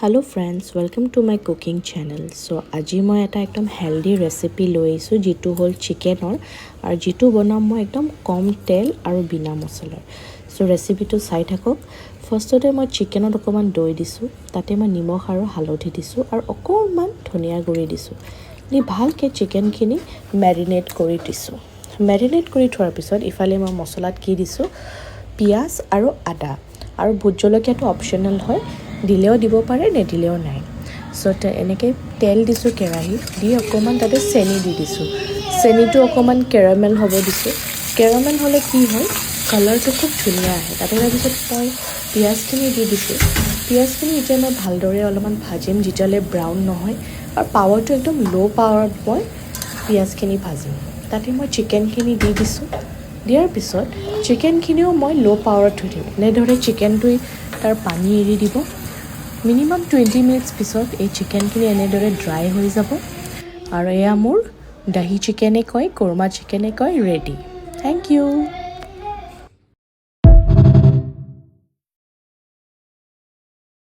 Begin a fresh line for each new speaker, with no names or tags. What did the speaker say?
Hello friends, welcome to my cooking channel. So আজি মই এটা একদম হেলদি ৰেচিপি লৈ আহিছোঁ যিটো হ'ল চিকেনৰ আৰু যিটো বনাম মই একদম কম তেল আৰু বিনা মছলাৰ। সো ৰেচিপিটো চাই থাকক। ফাৰ্ষ্টতে মই চিকেনত অকমান দৈ দিছোঁ, তাতে মই নিমখ আৰু হালধি দিছোঁ আৰু অকমান ধনিয়া গুড়ি দিছোঁ। দি ভালকে চিকেনখিনি মেৰিনেট কৰি দিছোঁ। মেৰিনেট কৰি থোৱাৰ পিছত ইফালে মই মছলাত কি দিছোঁ, পিঁয়াজ আৰু আদা আৰু ভোট জলকীয়াটো অপশ্যনেল হয়, দিলেও দিব পাৰে নিদিলেও নাই। সো এনেকৈ তেল দিছোঁ কেৰাহীত, দি অকণমান তাতে চেনি দি দিছোঁ। চেনিটো অকণমান কেৰামেল হ'ব দিছোঁ। কেৰামেল হ'লে কি হয়, কালাৰটো খুব ধুনীয়া আহে। তাতে তাৰপিছত মই পিঁয়াজখিনি দি দিছোঁ। পিঁয়াজখিনি এতিয়া মই ভালদৰে অলপমান ভাজিম যেতিয়ালৈ ব্ৰাউন নহয়, আৰু পাৱাৰটো একদম ল' পাৱাৰত মই পিঁয়াজখিনি ভাজিম। তাতে মই চিকেনখিনি দি দিছোঁ। দিয়াৰ পিছত চিকেনখিনিও মই ল' পাৱাৰত থৈ দিম। এনেদৰে চিকেনটোৱে তাৰ পানী এৰি দিব। মিনিমাম 20 মিনিটছ পিছত এই চিকেনখিনি এনেদৰে ড্ৰাই হৈ যাব আৰু এয়া মোৰ দহি চিকেনে কয়, কোৰমা চিকেনে কয়, ৰেডি। Thank U.